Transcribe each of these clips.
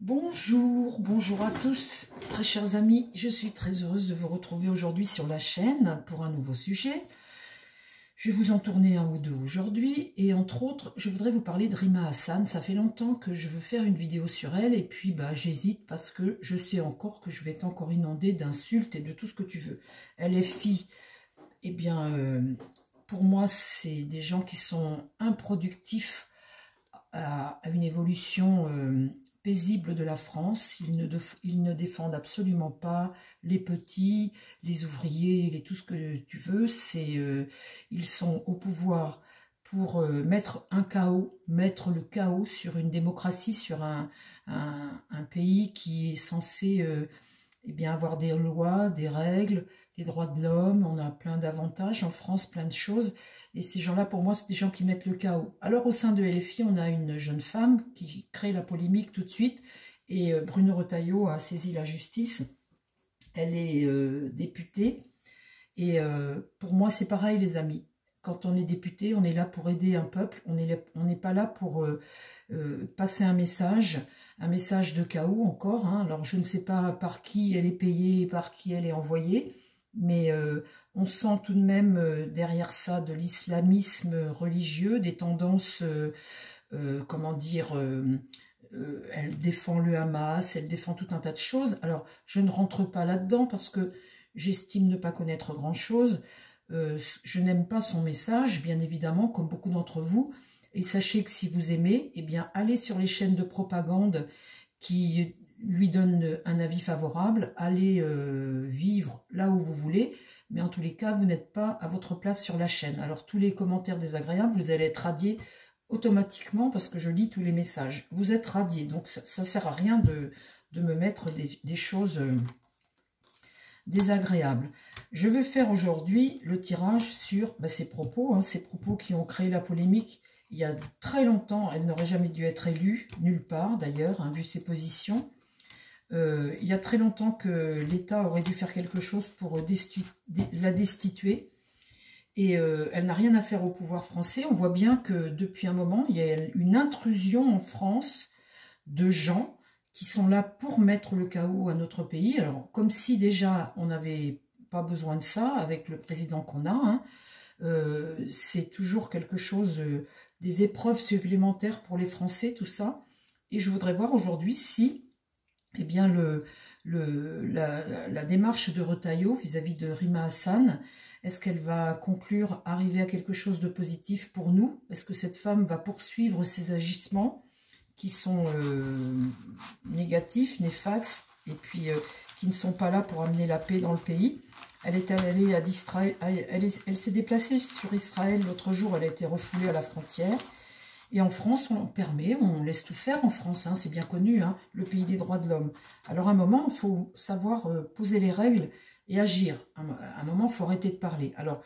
Bonjour, bonjour à tous, très chers amis. Je suis très heureuse de vous retrouver aujourd'hui sur la chaîne pour un nouveau sujet. Je vais vous en tourner un ou deux aujourd'hui et entre autres, je voudrais vous parler de Rima Hassan. Ça fait longtemps que je veux faire une vidéo sur elle et puis j'hésite parce que je sais encore que je vais être encore inondée d'insultes et de tout ce que tu veux. Elle est fille, eh bien, pour moi, c'est des gens qui sont improductifs à une évolution paisible de la France. Ils ne défendent absolument pas les petits, les ouvriers, tout ce que tu veux. Ils sont au pouvoir pour mettre le chaos sur une démocratie, sur un pays qui est censé avoir des lois, des règles, les droits de l'homme. On a plein d'avantages en France, plein de choses. Et ces gens-là, pour moi, c'est des gens qui mettent le chaos. Alors, au sein de LFI, on a une jeune femme qui crée la polémique tout de suite. Et Bruno Retailleau a saisi la justice. Elle est députée. Et pour moi, c'est pareil, les amis. Quand on est député, on est là pour aider un peuple. On n'est pas là pour passer un message de chaos encore. Hein. Alors, je ne sais pas par qui elle est payée et par qui elle est envoyée. Mais on sent tout de même derrière ça de l'islamisme religieux, des tendances, comment dire, elle défend le Hamas, elle défend tout un tas de choses. Alors, je ne rentre pas là-dedans parce que j'estime ne pas connaître grand-chose. Je n'aime pas son message, bien évidemment, comme beaucoup d'entre vous. Et sachez que si vous aimez, eh bien, allez sur les chaînes de propagande qui lui donne un avis favorable, allez vivre là où vous voulez, mais en tous les cas, vous n'êtes pas à votre place sur la chaîne. Alors, tous les commentaires désagréables, vous allez être radiés automatiquement parce que je lis tous les messages. Vous êtes radiés, donc ça ne sert à rien de me mettre des choses désagréables. Je vais faire aujourd'hui le tirage sur ces propos qui ont créé la polémique. Il y a très longtemps, elle n'aurait jamais dû être élue, nulle part d'ailleurs, hein, vu ses positions. Il y a très longtemps que l'État aurait dû faire quelque chose pour la destituer. Et elle n'a rien à faire au pouvoir français. On voit bien que depuis un moment, il y a une intrusion en France de gens qui sont là pour mettre le chaos à notre pays. Alors, comme si déjà on n'avait pas besoin de ça avec le président qu'on a. Hein. C'est toujours quelque chose, des épreuves supplémentaires pour les Français, tout ça. Et je voudrais voir aujourd'hui si la démarche de Retailleau vis-à-vis de Rima Hassan, est-ce qu'elle va conclure, arriver à quelque chose de positif pour nous? Est-ce que cette femme va poursuivre ses agissements qui sont négatifs, néfastes, et puis qui ne sont pas là pour amener la paix dans le pays? Elle est allée elle s'est déplacée sur Israël l'autre jour, elle a été refoulée à la frontière. Et en France, on permet, on laisse tout faire en France, hein, c'est bien connu, hein, le pays des droits de l'homme. Alors à un moment, il faut savoir poser les règles et agir. À un moment, il faut arrêter de parler. Alors,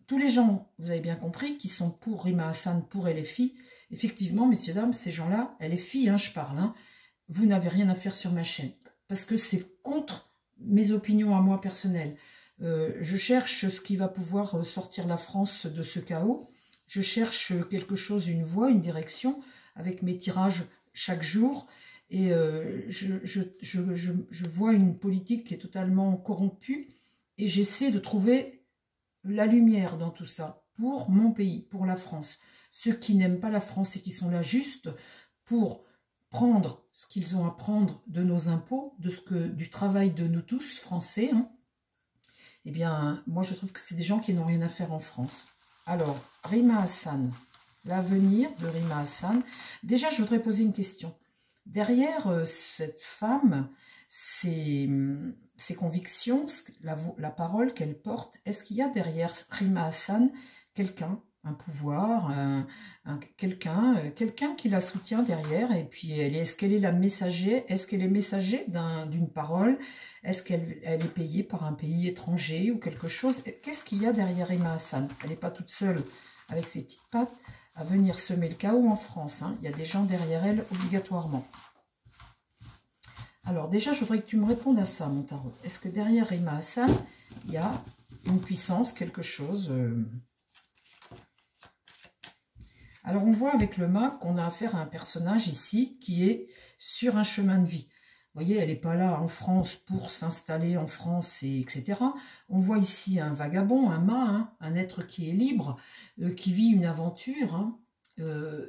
tous les gens, vous avez bien compris, qui sont pour Rima Hassan, pour LFI, effectivement, messieurs, dames, ces gens-là, LFI, hein, je parle, hein, vous n'avez rien à faire sur ma chaîne. Parce que c'est contre mes opinions à moi personnelles. Je cherche ce qui va pouvoir sortir la France de ce chaos. Je cherche quelque chose, une voie, une direction, avec mes tirages chaque jour. Et je vois une politique qui est totalement corrompue. Et j'essaie de trouver la lumière dans tout ça, pour mon pays, pour la France. Ceux qui n'aiment pas la France et qui sont là juste pour prendre ce qu'ils ont à prendre de nos impôts, du travail de nous tous, Français, hein, eh bien, moi je trouve que c'est des gens qui n'ont rien à faire en France. Alors, Rima Hassan, l'avenir de Rima Hassan. Déjà, je voudrais poser une question. Derrière cette femme, ses convictions, la parole qu'elle porte, est-ce qu'il y a derrière Rima Hassan quelqu'un, un pouvoir, quelqu'un qui la soutient derrière? Et puis, est-ce qu'elle est la messager? Est-ce qu'elle est messager d'une parole? Est-ce qu'elle est payée par un pays étranger ou quelque chose? Qu'est-ce qu'il y a derrière Rima Hassan? Elle n'est pas toute seule avec ses petites pattes à venir semer le chaos en France. Hein. Il y a des gens derrière elle obligatoirement. Alors déjà, je voudrais que tu me répondes à ça, mon tarot. Est-ce que derrière Rima Hassan, il y a une puissance, quelque chose Alors on voit avec le mât qu'on a affaire à un personnage ici qui est sur un chemin de vie. Vous voyez, elle n'est pas là en France pour s'installer en France, etc. On voit ici un vagabond, un mât, hein, un être qui est libre, qui vit une aventure, hein,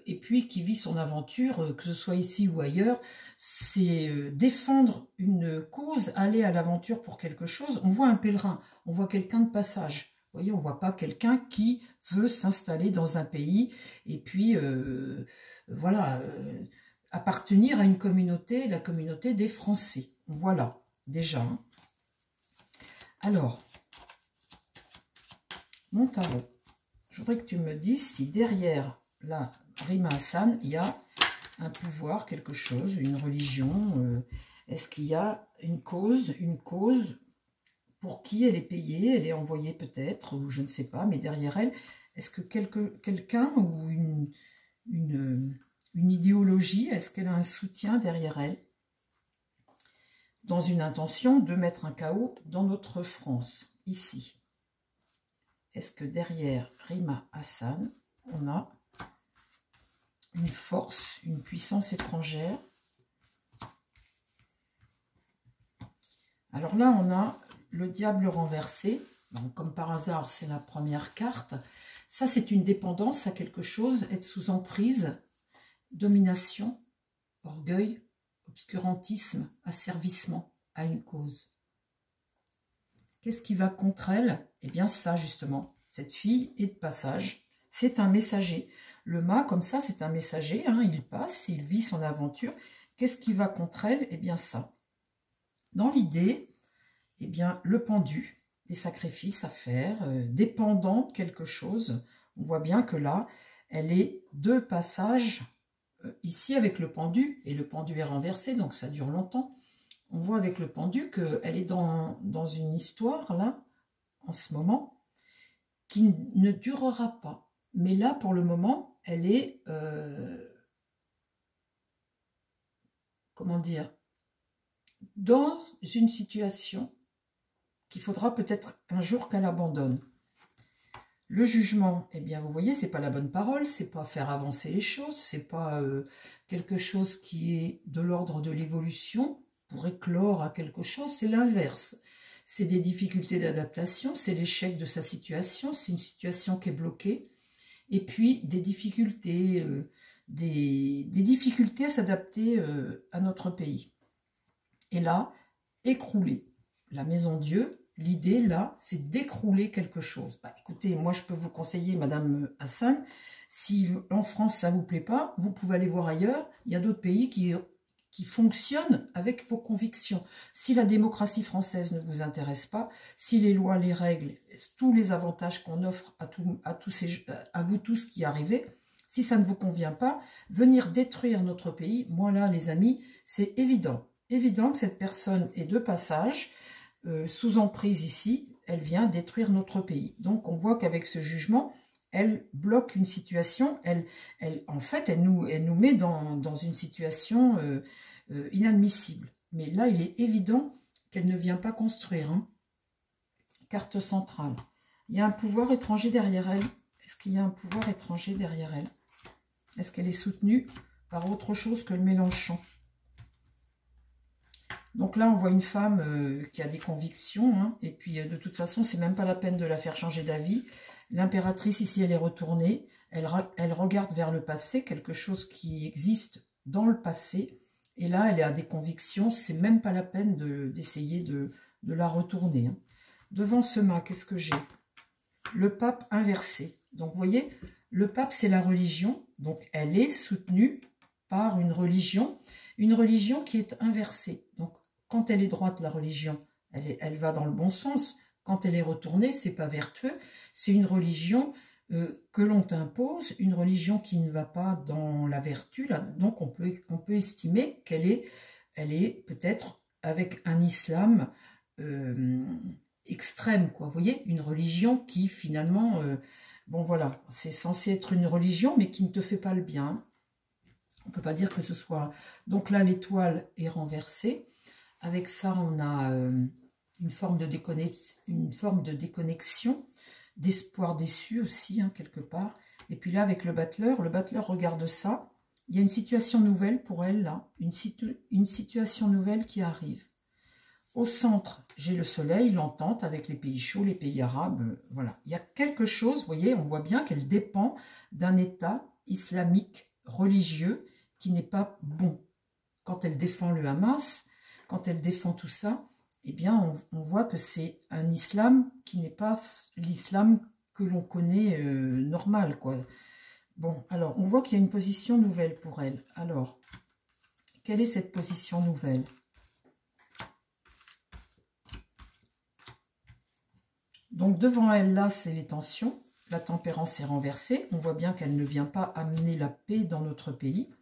et puis qui vit son aventure, que ce soit ici ou ailleurs, c'est défendre une cause, aller à l'aventure pour quelque chose. On voit un pèlerin, on voit quelqu'un de passage. Vous voyez, on ne voit pas quelqu'un qui veut s'installer dans un pays, et puis, voilà... appartenir à une communauté, la communauté des Français. Voilà, déjà. Hein. Alors, mon tarot, je voudrais que tu me dises si derrière la Rima Hassan, il y a un pouvoir, quelque chose, une religion. Est-ce qu'il y a une cause pour qui elle est payée, elle est envoyée peut-être, ou je ne sais pas, mais derrière elle, est-ce que quelqu'un ou une idéologie, est-ce qu'elle a un soutien derrière elle dans une intention de mettre un chaos dans notre France, ici? Est-ce que derrière Rima Hassan, on a une force, une puissance étrangère? Alors là, on a le diable renversé. Donc, comme par hasard, c'est la première carte. Ça, c'est une dépendance à quelque chose, être sous emprise, domination, orgueil, obscurantisme, asservissement à une cause. Qu'est-ce qui va contre elle? Eh bien ça justement, cette fille est de passage, c'est un messager. Le mât comme ça, c'est un messager, hein, il passe, il vit son aventure. Qu'est-ce qui va contre elle? Eh bien ça. Dans l'idée, eh bien le pendu, des sacrifices à faire, dépendant de quelque chose. On voit bien que là, elle est de passage. Ici, avec le pendu, et le pendu est renversé, donc ça dure longtemps, on voit avec le pendu qu'elle est dans une histoire, là, en ce moment, qui ne durera pas. Mais là, pour le moment, elle est, comment dire, dans une situation qu'il faudra peut-être un jour qu'elle abandonne. Le jugement, eh bien, vous voyez, c'est pas la bonne parole, c'est pas faire avancer les choses, c'est pas quelque chose qui est de l'ordre de l'évolution pour éclore à quelque chose, c'est l'inverse. C'est des difficultés d'adaptation, c'est l'échec de sa situation, c'est une situation qui est bloquée, et puis des difficultés à s'adapter à notre pays. Et là, écrouler la maison Dieu. L'idée, là, c'est d'écrouler quelque chose. Bah, écoutez, moi, je peux vous conseiller, Madame Hassan, si en France, ça ne vous plaît pas, vous pouvez aller voir ailleurs. Il y a d'autres pays qui fonctionnent avec vos convictions. Si la démocratie française ne vous intéresse pas, si les lois, les règles, tous les avantages qu'on offre à vous tous qui arrivez, si ça ne vous convient pas, venir détruire notre pays, moi là, les amis, c'est évident. Évident que cette personne est de passage, sous emprise ici, elle vient détruire notre pays. Donc on voit qu'avec ce jugement, elle bloque une situation, en fait, elle nous met dans une situation inadmissible. Mais là, il est évident qu'elle ne vient pas construire. Hein. Carte centrale. Il y a un pouvoir étranger derrière elle. Est-ce qu'il y a un pouvoir étranger derrière elle? Est-ce qu'elle est soutenue par autre chose que le Mélenchon? Donc là, on voit une femme qui a des convictions, hein, et puis de toute façon, c'est même pas la peine de la faire changer d'avis. L'impératrice, ici, elle est retournée, elle regarde vers le passé, quelque chose qui existe dans le passé, et là, elle a des convictions, c'est même pas la peine d'essayer de la retourner. Hein. Devant ce mât, qu'est-ce que j'ai? Le pape inversé. Donc, vous voyez, le pape, c'est la religion, donc elle est soutenue par une religion qui est inversée. Donc, quand elle est droite, la religion, elle va dans le bon sens. Quand elle est retournée, c'est pas vertueux. C'est une religion que l'on t'impose, une religion qui ne va pas dans la vertu. Là. Donc, on peut estimer qu'elle est peut-être avec un islam extrême, quoi. Vous voyez, une religion qui, finalement, bon, voilà, c'est censé être une religion, mais qui ne te fait pas le bien. On ne peut pas dire que ce soit... Donc là, l'étoile est renversée. Avec ça, on a une forme de déconnexion, d'espoir déçu aussi, hein, quelque part. Et puis là, avec le battleur regarde ça. Il y a une situation nouvelle pour elle, là. Une situation nouvelle qui arrive. Au centre, j'ai le soleil, l'entente avec les pays chauds, les pays arabes. Voilà. Il y a quelque chose, vous voyez, on voit bien qu'elle dépend d'un État islamique religieux qui n'est pas bon. Quand elle défend le Hamas, quand elle défend tout ça, eh bien, on voit que c'est un islam qui n'est pas l'islam que l'on connaît normal, quoi. Bon, alors, on voit qu'il y a une position nouvelle pour elle. Alors, quelle est cette position nouvelle? Donc, devant elle, là, c'est les tensions. La tempérance est renversée. On voit bien qu'elle ne vient pas amener la paix dans notre pays.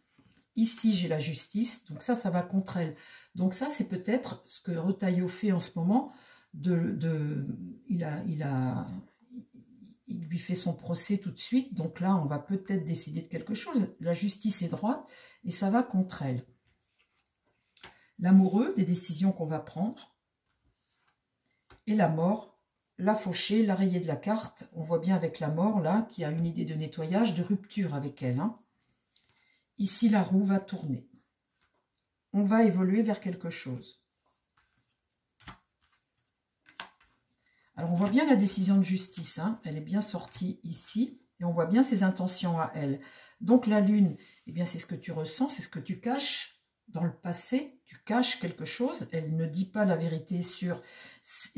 Ici, j'ai la justice. Donc, ça va contre elle. Donc, ça, c'est peut-être ce que Retailleau fait en ce moment. Il lui fait son procès tout de suite. Donc là, on va peut-être décider de quelque chose. La justice est droite et ça va contre elle. L'amoureux, des décisions qu'on va prendre. Et la mort, la fauchée, la rayée de la carte. On voit bien avec la mort, là, qui a une idée de nettoyage, de rupture avec elle. Hein. Ici, la roue va tourner. On va évoluer vers quelque chose. Alors, on voit bien la décision de justice. Hein. Elle est bien sortie ici. Et on voit bien ses intentions à elle. Donc, la lune, eh bien, c'est ce que tu ressens, c'est ce que tu caches. Dans le passé, tu caches quelque chose. Elle ne dit pas la vérité sur ce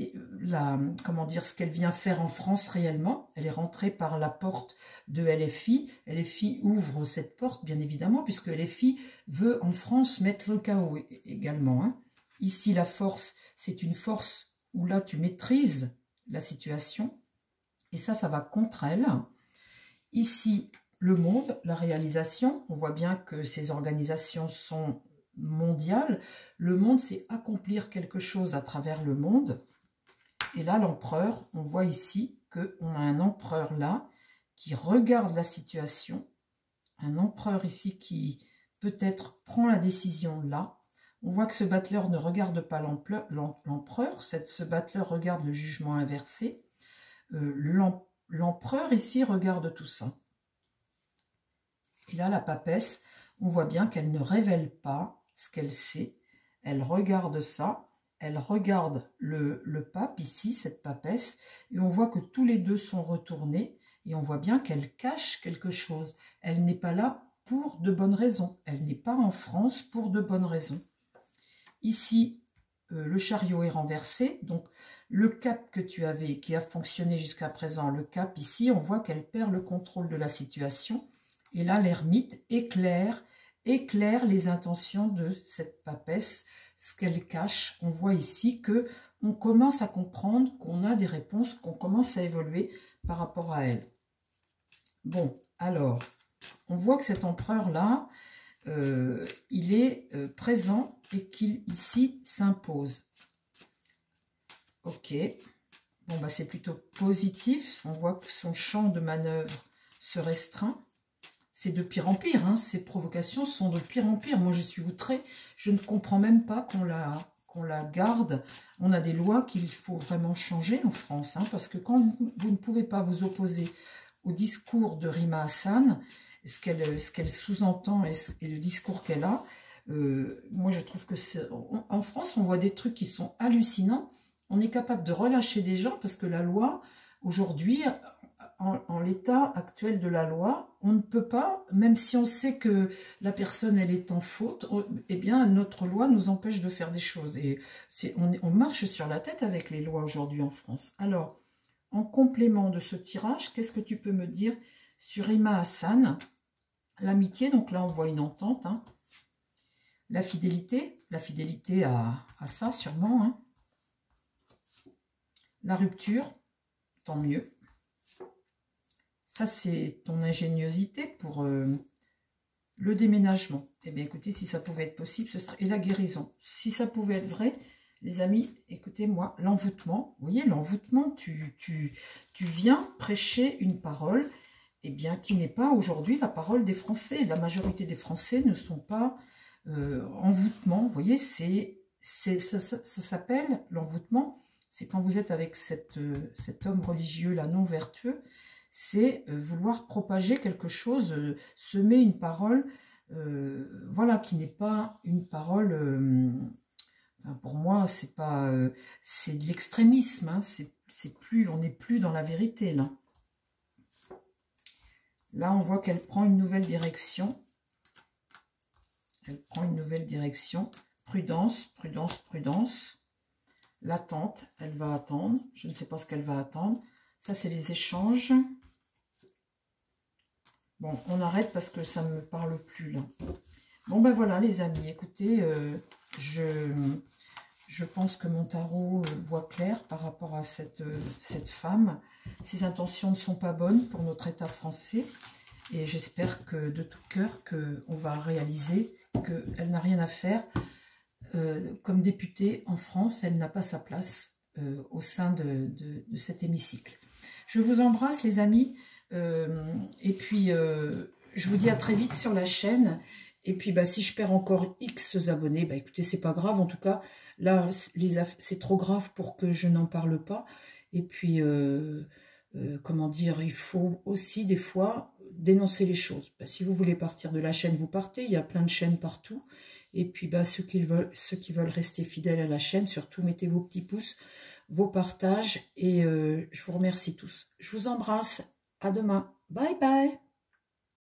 qu'elle vient faire en France réellement. Elle est rentrée par la porte de LFI. LFI ouvre cette porte, bien évidemment, puisque LFI veut en France mettre le chaos également. Hein. Ici, la force, c'est une force où là, tu maîtrises la situation. Et ça va contre elle. Ici, le monde, la réalisation. On voit bien que ces organisations sont mondiale. Le monde, c'est accomplir quelque chose à travers le monde. Et là, l'empereur, on voit ici qu'on a un empereur là qui regarde la situation. Un empereur ici qui peut-être prend la décision là. On voit que ce battleur ne regarde pas l'empereur. Ce battleur regarde le jugement inversé. L'empereur ici regarde tout ça. Et là, la papesse, on voit bien qu'elle ne révèle pas ce qu'elle sait, elle regarde ça, elle regarde le pape ici, cette papesse, et on voit que tous les deux sont retournés, et on voit bien qu'elle cache quelque chose. Elle n'est pas là pour de bonnes raisons, elle n'est pas en France pour de bonnes raisons. Ici, le chariot est renversé, donc le cap que tu avais, qui a fonctionné jusqu'à présent, le cap ici, on voit qu'elle perd le contrôle de la situation, et là, l'ermite éclaire les intentions de cette papesse, ce qu'elle cache. On voit ici que on commence à comprendre qu'on a des réponses, qu'on commence à évoluer par rapport à elle. Bon, alors, on voit que cet empereur-là, il est présent et qu'il, ici, s'impose. Ok. Bon, bah, c'est plutôt positif. On voit que son champ de manœuvre se restreint. C'est de pire en pire, hein. Ces provocations sont de pire en pire. Moi, je suis outrée. Je ne comprends même pas qu'on la garde. On a des lois qu'il faut vraiment changer en France, hein, parce que quand vous ne pouvez pas vous opposer au discours de Rima Hassan, ce qu'elle sous-entend et le discours qu'elle a, moi, je trouve que en France, on voit des trucs qui sont hallucinants. On est capable de relâcher des gens parce que la loi, aujourd'hui, en l'état actuel de la loi, on ne peut pas, même si on sait que la personne, elle est en faute, eh bien, notre loi nous empêche de faire des choses. Et on marche sur la tête avec les lois aujourd'hui en France. Alors, en complément de ce tirage, qu'est-ce que tu peux me dire sur Rima Hassan? L'amitié, donc là, on voit une entente. Hein. La fidélité à ça, sûrement. Hein. La rupture, tant mieux. Ça, c'est ton ingéniosité pour le déménagement. Eh bien, écoutez, si ça pouvait être possible, ce serait... Et la guérison. Si ça pouvait être vrai, les amis, écoutez-moi, l'envoûtement. Vous voyez, l'envoûtement, tu viens prêcher une parole, eh bien, qui n'est pas aujourd'hui la parole des Français. La majorité des Français ne sont pas envoûtement. Vous voyez, ça s'appelle l'envoûtement. C'est quand vous êtes avec cet homme religieux, là, non vertueux, c'est vouloir propager quelque chose, semer une parole voilà, qui n'est pas une parole, enfin, pour moi, c'est pas, c'est de l'extrémisme, hein, c'est plus, on n'est plus dans la vérité, là. Là, on voit qu'elle prend une nouvelle direction. Elle prend une nouvelle direction. Prudence, prudence, prudence. L'attente, elle va attendre. Je ne sais pas ce qu'elle va attendre. Ça, c'est les échanges. Bon, on arrête parce que ça ne me parle plus, là. Bon, ben voilà, les amis. Écoutez, je pense que mon tarot voit clair par rapport à cette femme. Ses intentions ne sont pas bonnes pour notre État français. Et j'espère que de tout cœur qu'on va réaliser qu'elle n'a rien à faire. Comme députée en France, elle n'a pas sa place au sein de cet hémicycle. Je vous embrasse les amis. Et puis, je vous dis à très vite sur la chaîne. Et puis, bah, si je perds encore X abonnés, bah, écoutez, c'est pas grave. En tout cas, là, c'est trop grave pour que je n'en parle pas. Et puis, comment dire, il faut aussi, des fois, dénoncer les choses. Bah, si vous voulez partir de la chaîne, vous partez. Il y a plein de chaînes partout. Et puis, bah, ceux qui veulent rester fidèles à la chaîne, surtout, mettez vos petits pouces, vos partages. Et je vous remercie tous. Je vous embrasse. À demain. Bye bye.